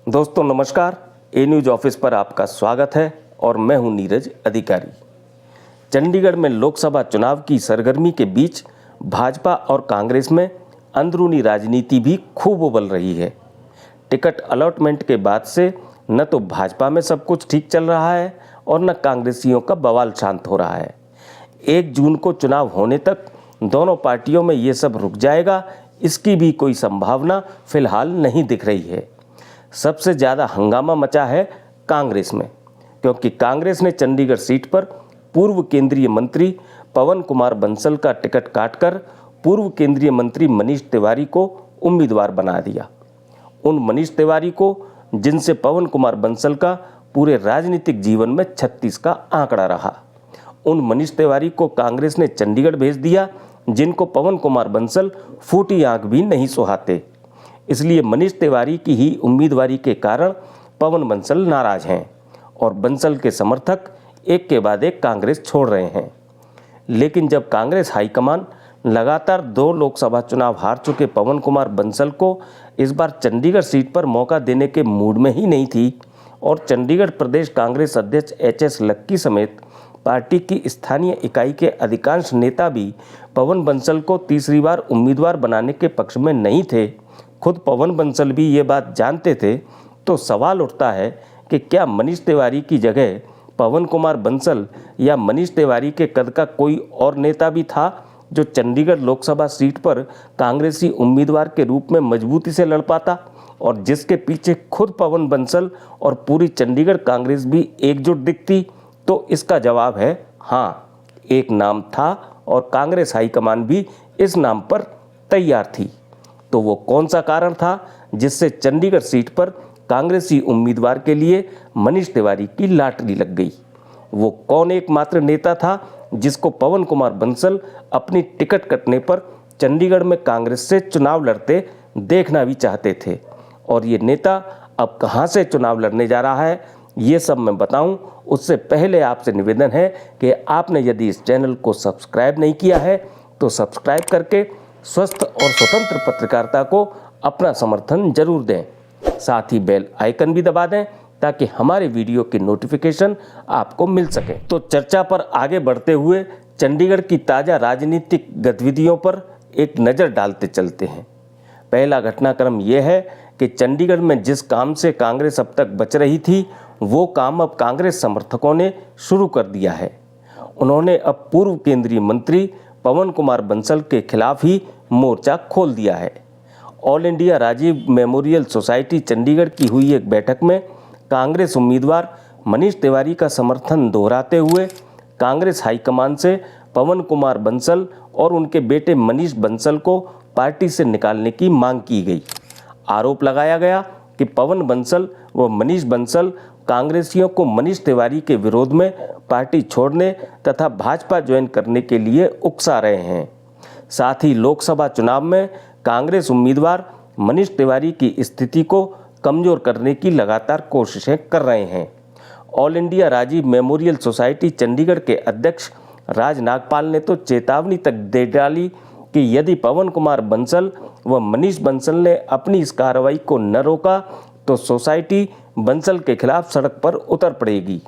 दोस्तों नमस्कार, ए news office पर आपका स्वागत है और मैं हूं नीरज अधिकारी। चंडीगढ़ में लोकसभा चुनाव की सरगर्मी के बीच भाजपा और कांग्रेस में अंदरूनी राजनीति भी खूब उबल रही है। टिकट अलॉटमेंट के बाद से न तो भाजपा में सब कुछ ठीक चल रहा है और न कांग्रेसियों का बवाल शांत हो रहा है। 1 जून को चुनाव होने तक दोनों पार्टियों में ये सब रुक जाएगा, इसकी भी कोई संभावना फिलहाल नहीं दिख रही है। सबसे ज़्यादा हंगामा मचा है कांग्रेस में, क्योंकि कांग्रेस ने चंडीगढ़ सीट पर पूर्व केंद्रीय मंत्री पवन कुमार बंसल का टिकट काटकर पूर्व केंद्रीय मंत्री मनीष तिवारी को उम्मीदवार बना दिया। उन मनीष तिवारी को, जिनसे पवन कुमार बंसल का पूरे राजनीतिक जीवन में 36 का आंकड़ा रहा, उन मनीष तिवारी को कांग्रेस ने चंडीगढ़ भेज दिया, जिनको पवन कुमार बंसल फूटी आंख भी नहीं सुहाते। इसलिए मनीष तिवारी की ही उम्मीदवारी के कारण पवन बंसल नाराज हैं और बंसल के समर्थक एक के बाद एक कांग्रेस छोड़ रहे हैं। लेकिन जब कांग्रेस हाईकमान लगातार 2 लोकसभा चुनाव हार चुके पवन कुमार बंसल को इस बार चंडीगढ़ सीट पर मौका देने के मूड में ही नहीं थी और चंडीगढ़ प्रदेश कांग्रेस अध्यक्ष एच.एस. लक्की समेत पार्टी की स्थानीय इकाई के अधिकांश नेता भी पवन बंसल को तीसरी बार उम्मीदवार बनाने के पक्ष में नहीं थे, खुद पवन बंसल भी ये बात जानते थे, तो सवाल उठता है कि क्या मनीष तिवारी की जगह पवन कुमार बंसल या मनीष तिवारी के कद का कोई और नेता भी था जो चंडीगढ़ लोकसभा सीट पर कांग्रेसी उम्मीदवार के रूप में मजबूती से लड़ पाता और जिसके पीछे खुद पवन बंसल और पूरी चंडीगढ़ कांग्रेस भी एकजुट दिखती? तो इसका जवाब है हाँ, एक नाम था और कांग्रेस हाईकमान भी इस नाम पर तैयार थी। तो वो कौन सा कारण था जिससे चंडीगढ़ सीट पर कांग्रेसी उम्मीदवार के लिए मनीष तिवारी की लॉटरी लग गई? वो कौन एकमात्र नेता था जिसको पवन कुमार बंसल अपनी टिकट कटने पर चंडीगढ़ में कांग्रेस से चुनाव लड़ते देखना भी चाहते थे? और ये नेता अब कहां से चुनाव लड़ने जा रहा है, ये सब मैं बताऊं उससे पहले आपसे निवेदन है कि आपने यदि इस चैनल को सब्सक्राइब नहीं किया है तो सब्सक्राइब करके स्वस्थ और स्वतंत्र पत्रकारिता को अपना समर्थन जरूर दें। साथ ही बेल आइकन भी दबा दें ताकि हमारे वीडियो की नोटिफिकेशन आपको मिल सके। तो चर्चा पर आगे बढ़ते हुए चंडीगढ़ की ताज़ा राजनीतिक गतिविधियों पर एक नज़र डालते चलते हैं। पहला घटनाक्रम यह है कि चंडीगढ़ में जिस काम से कांग्रेस अब तक बच रही थी, वो काम अब कांग्रेस समर्थकों ने शुरू कर दिया है। उन्होंने अब पूर्व केंद्रीय मंत्री पवन कुमार बंसल के खिलाफ ही मोर्चा खोल दिया है। All India Rajiv Memorial Society Chandigarh की हुई एक बैठक में कांग्रेस उम्मीदवार मनीष तिवारी का समर्थन दोहराते हुए कांग्रेस हाईकमान से पवन कुमार बंसल और उनके बेटे मनीष बंसल को पार्टी से निकालने की मांग की गई। आरोप लगाया गया कि पवन बंसल व मनीष बंसल कांग्रेसियों को मनीष तिवारी के विरोध में पार्टी छोड़ने तथा भाजपा ज्वाइन करने के लिए उकसा रहे हैं। साथ ही लोकसभा चुनाव में कांग्रेस उम्मीदवार मनीष तिवारी की स्थिति को कमजोर करने की लगातार कोशिशें कर रहे हैं। All India Rajiv Memorial Society Chandigarh के अध्यक्ष राज नागपाल ने तो चेतावनी तक दे डाली कि यदि पवन कुमार बंसल व मनीष बंसल ने अपनी इस कार्रवाई को न रोका तो सोसाइटी बंसल के खिलाफ सड़क पर उतर पड़ेगी।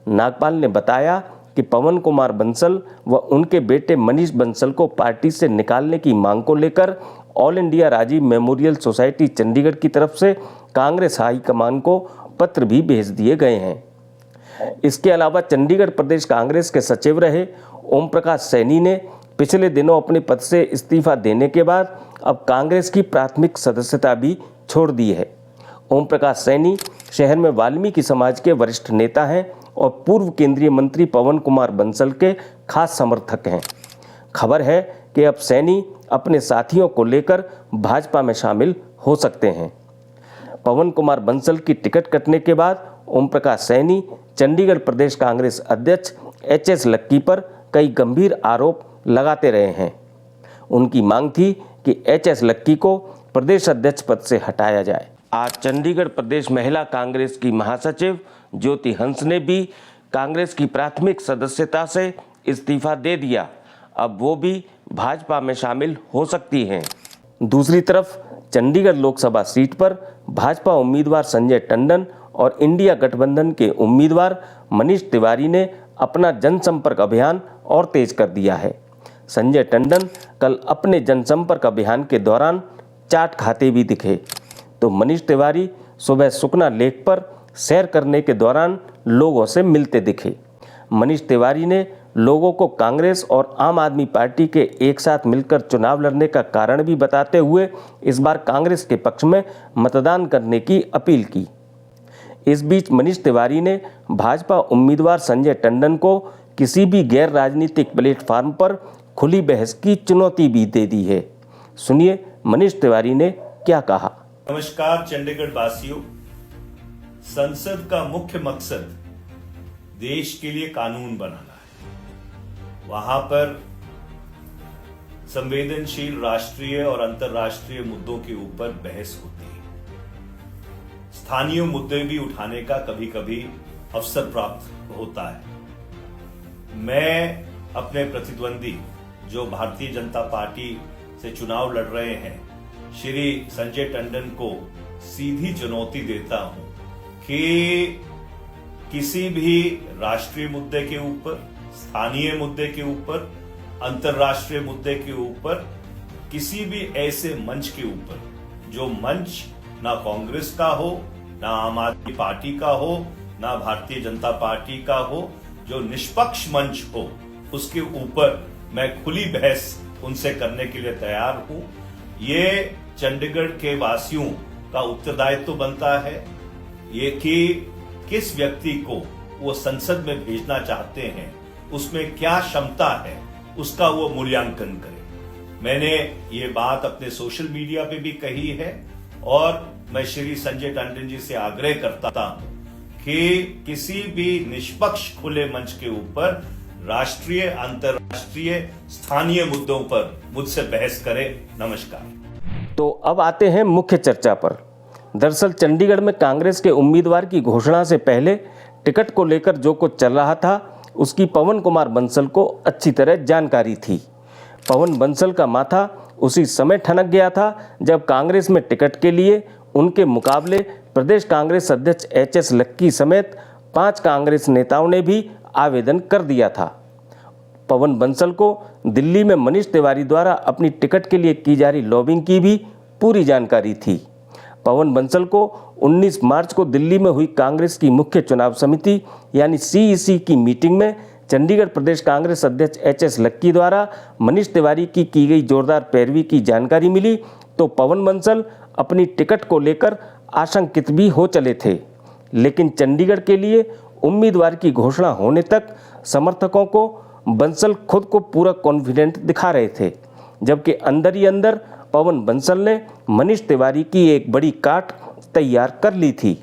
नागपाल ने बताया कि पवन कुमार बंसल व उनके बेटे मनीष बंसल को पार्टी से निकालने की मांग को लेकर All India Rajiv Memorial Society Chandigarh की तरफ से कांग्रेस हाईकमान को पत्र भी भेज दिए गए हैं। इसके अलावा चंडीगढ़ प्रदेश कांग्रेस के सचिव रहे ओम प्रकाश सैनी ने पिछले दिनों अपने पद से इस्तीफा देने के बाद अब कांग्रेस की प्राथमिक सदस्यता भी छोड़ दी है। ओम प्रकाश सैनी शहर में वाल्मीकि समाज के वरिष्ठ नेता हैं और पूर्व केंद्रीय मंत्री पवन कुमार बंसल के खास समर्थक हैं। खबर है कि अब सैनी अपने साथियों को लेकर भाजपा में शामिल हो सकते हैं। पवन कुमार बंसल की टिकट कटने के बाद ओम प्रकाश सैनी चंडीगढ़ प्रदेश कांग्रेस अध्यक्ष एच.एस. लक्की पर कई गंभीर आरोप लगाते रहे हैं। उनकी मांग थी कि एच.एस. लक्की को प्रदेश अध्यक्ष पद से हटाया जाए। आज चंडीगढ़ प्रदेश महिला कांग्रेस की महासचिव ज्योति हंस ने भी कांग्रेस की प्राथमिक सदस्यता से इस्तीफा दे दिया। अब वो भी भाजपा में शामिल हो सकती हैं। दूसरी तरफ चंडीगढ़ लोकसभा सीट पर भाजपा उम्मीदवार संजय टंडन और इंडिया गठबंधन के उम्मीदवार मनीष तिवारी ने अपना जनसंपर्क अभियान और तेज कर दिया है। संजय टंडन कल अपने जनसंपर्क अभियान के दौरान चाट खाते भी दिखे, तो मनीष तिवारी सुबह सुकना लेक पर सैर करने के दौरान लोगों से मिलते दिखे। मनीष तिवारी ने लोगों को कांग्रेस और आम आदमी पार्टी के एक साथ मिलकर चुनाव लड़ने का कारण भी बताते हुए इस बार कांग्रेस के पक्ष में मतदान करने की अपील की। इस बीच मनीष तिवारी ने भाजपा उम्मीदवार संजय टंडन को किसी भी गैर राजनीतिक प्लेटफॉर्म पर खुली बहस की चुनौती भी दे दी है। सुनिए मनीष तिवारी ने क्या कहा। नमस्कार चंडीगढ़ वासियों, संसद का मुख्य मकसद देश के लिए कानून बनाना है। वहां पर संवेदनशील राष्ट्रीय और अंतर्राष्ट्रीय मुद्दों के ऊपर बहस होती है। स्थानीय मुद्दे भी उठाने का कभी कभी अवसर प्राप्त होता है। मैं अपने प्रतिद्वंदी जो भारतीय जनता पार्टी से चुनाव लड़ रहे हैं श्री संजय टंडन को सीधी चुनौती देता हूं कि किसी भी राष्ट्रीय मुद्दे के ऊपर, स्थानीय मुद्दे के ऊपर, अंतर्राष्ट्रीय मुद्दे के ऊपर, किसी भी ऐसे मंच के ऊपर जो मंच ना कांग्रेस का हो, ना आम आदमी पार्टी का हो, ना भारतीय जनता पार्टी का हो, जो निष्पक्ष मंच हो, उसके ऊपर मैं खुली बहस उनसे करने के लिए तैयार हूं। ये चंडीगढ़ के वासियों का उत्तरदायित्व बनता है ये कि किस व्यक्ति को वो संसद में भेजना चाहते हैं, उसमें क्या क्षमता है, उसका वो मूल्यांकन करें। मैंने ये बात अपने सोशल मीडिया पे भी कही है और मैं श्री संजय टंडन जी से आग्रह करता हूं कि किसी भी निष्पक्ष खुले मंच के ऊपर राष्ट्रीय, अंतर्राष्ट्रीय, स्थानीय मुद्दों पर मुझसे बहस करें। नमस्कार। तो अब आते हैं मुख्य चर्चा पर। दरअसल चंडीगढ़ में कांग्रेस के उम्मीदवार की घोषणा से पहले टिकट को लेकर जो कुछ चल रहा था उसकी पवन कुमार बंसल को अच्छी तरह जानकारी थी। पवन बंसल का माथा उसी समय ठनक गया था जब कांग्रेस में टिकट के लिए उनके मुकाबले प्रदेश कांग्रेस अध्यक्ष एच.एस. लक्की समेत 5 कांग्रेस नेताओं ने भी आवेदन कर दिया था। पवन बंसल को दिल्ली में मनीष तिवारी द्वारा अपनी टिकट के लिए की जा रही लॉबिंग की भी पूरी जानकारी थी। पवन बंसल को 19 मार्च को दिल्ली में हुई कांग्रेस की मुख्य चुनाव समिति यानी CEC की मीटिंग में चंडीगढ़ प्रदेश कांग्रेस अध्यक्ष एच.एस. लक्की द्वारा मनीष तिवारी की गई जोरदार पैरवी की जानकारी मिली तो पवन बंसल अपनी टिकट को लेकर आशंकित भी हो चले थे। लेकिन चंडीगढ़ के लिए उम्मीदवार की घोषणा होने तक समर्थकों को बंसल खुद को पूरा कॉन्फिडेंट दिखा रहे थे, जबकि अंदर ही अंदर पवन बंसल ने मनीष तिवारी की एक बड़ी काट तैयार कर ली थी।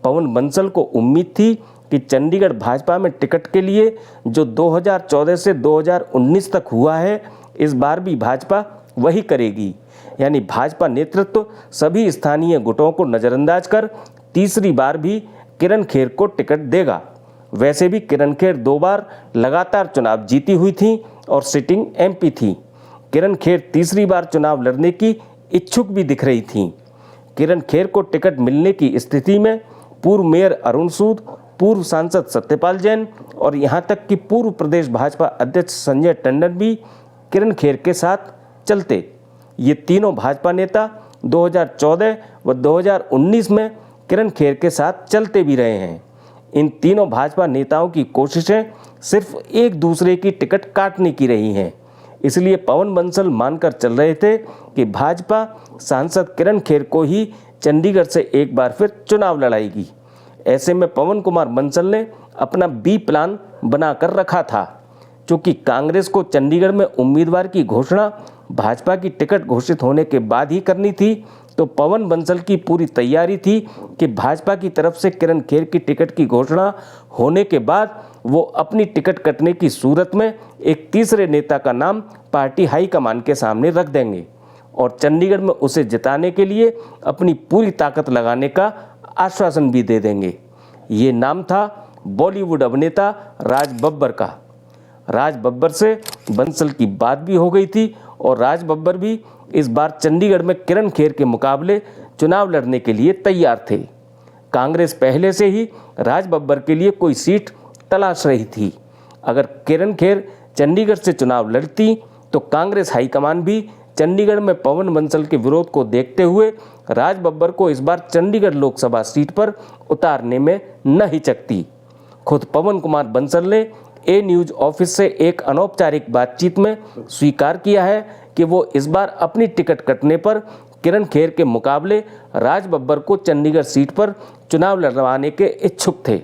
पवन बंसल को उम्मीद थी कि चंडीगढ़ भाजपा में टिकट के लिए जो 2014 से 2019 तक हुआ है, इस बार भी भाजपा वही करेगी, यानी भाजपा नेतृत्व सभी स्थानीय गुटों को नज़रअंदाज कर तीसरी बार भी किरण खेर को टिकट देगा। वैसे भी किरण खेर 2 बार लगातार चुनाव जीती हुई थी और सिटिंग MP थी। किरण खेर तीसरी बार चुनाव लड़ने की इच्छुक भी दिख रही थी। किरण खेर को टिकट मिलने की स्थिति में पूर्व मेयर अरुण सूद, पूर्व सांसद सत्यपाल जैन और यहां तक कि पूर्व प्रदेश भाजपा अध्यक्ष संजय टंडन भी किरण खेर के साथ चलते। ये तीनों भाजपा नेता 2014 व 2019 में किरण खेर के साथ चलते भी रहे हैं। इन तीनों भाजपा नेताओं की कोशिशें सिर्फ एक दूसरे की टिकट काटने की रही हैं। इसलिए पवन बंसल मानकर चल रहे थे कि भाजपा सांसद किरण खेर को ही चंडीगढ़ से एक बार फिर चुनाव लड़ाएगी। ऐसे में पवन कुमार बंसल ने अपना B प्लान बनाकर रखा था। चूँकि कांग्रेस को चंडीगढ़ में उम्मीदवार की घोषणा भाजपा की टिकट घोषित होने के बाद ही करनी थी, तो पवन बंसल की पूरी तैयारी थी कि भाजपा की तरफ से किरण खेर की टिकट की घोषणा होने के बाद वो अपनी टिकट कटने की सूरत में एक तीसरे नेता का नाम पार्टी हाईकमान के सामने रख देंगे और चंडीगढ़ में उसे जिताने के लिए अपनी पूरी ताकत लगाने का आश्वासन भी दे देंगे। ये नाम था बॉलीवुड अभिनेता राज बब्बर का। राज बब्बर से बंसल की बात भी हो गई थी और राज बब्बर भी इस बार चंडीगढ़ में किरण खेर के मुकाबले चुनाव लड़ने के लिए तैयार थे। कांग्रेस पहले से ही राज बब्बर के लिए कोई सीट तलाश रही थी। अगर किरण खेर चंडीगढ़ से चुनाव लड़ती तो कांग्रेस हाईकमान भी चंडीगढ़ में पवन बंसल के विरोध को देखते हुए राज बब्बर को इस बार चंडीगढ़ लोकसभा सीट पर उतारने में न हिचकती। खुद पवन कुमार बंसल ने ए न्यूज ऑफिस से एक अनौपचारिक बातचीत में स्वीकार किया है कि वो इस बार अपनी टिकट कटने पर किरण खेर के मुकाबले राज बब्बर को चंडीगढ़ सीट पर चुनाव लड़वाने के इच्छुक थे।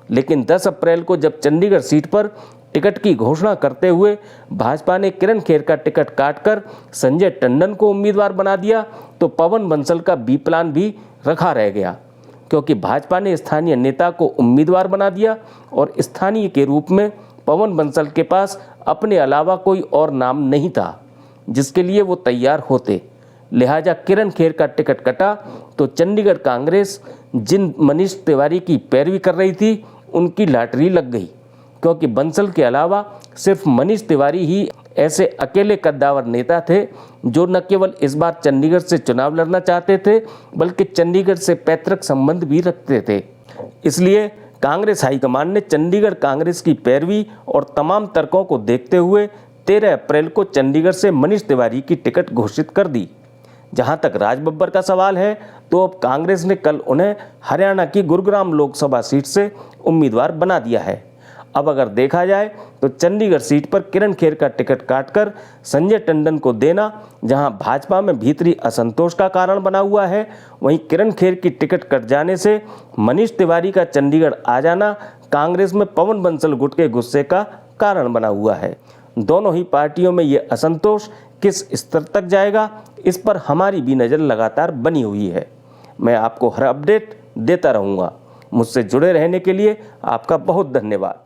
लेकिन 10 अप्रैल को जब चंडीगढ़ सीट पर टिकट की घोषणा करते हुए भाजपा ने किरण खेर का टिकट काटकर संजय टंडन को उम्मीदवार बना दिया तो पवन बंसल का बी प्लान भी रखा रह गया, क्योंकि भाजपा ने स्थानीय नेता को उम्मीदवार बना दिया और स्थानीय के रूप में पवन बंसल के पास अपने अलावा कोई और नाम नहीं था जिसके लिए वो तैयार होते। लिहाजा किरण खेर का टिकट कटा तो चंडीगढ़ कांग्रेस जिन मनीष तिवारी की पैरवी कर रही थी उनकी लॉटरी लग गई, क्योंकि बंसल के अलावा सिर्फ मनीष तिवारी ही ऐसे अकेले कद्दावर नेता थे जो न केवल इस बार चंडीगढ़ से चुनाव लड़ना चाहते थे बल्कि चंडीगढ़ से पैतृक संबंध भी रखते थे। इसलिए कांग्रेस हाईकमान ने चंडीगढ़ कांग्रेस की पैरवी और तमाम तर्कों को देखते हुए 13 अप्रैल को चंडीगढ़ से मनीष तिवारी की टिकट घोषित कर दी। जहां तक राज बब्बर का सवाल है तो अब कांग्रेस ने कल उन्हें हरियाणा की गुरुग्राम लोकसभा सीट से उम्मीदवार बना दिया है। अब अगर देखा जाए तो चंडीगढ़ सीट पर किरण खेर का टिकट काटकर संजय टंडन को देना जहां भाजपा में भीतरी असंतोष का कारण बना हुआ है, वहीं किरण खेर की टिकट कट जाने से मनीष तिवारी का चंडीगढ़ आ जाना कांग्रेस में पवन बंसल गुट के गुस्से का कारण बना हुआ है। दोनों ही पार्टियों में ये असंतोष किस स्तर तक जाएगा, इस पर हमारी भी नज़र लगातार बनी हुई है। मैं आपको हर अपडेट देता रहूँगा। मुझसे जुड़े रहने के लिए आपका बहुत धन्यवाद।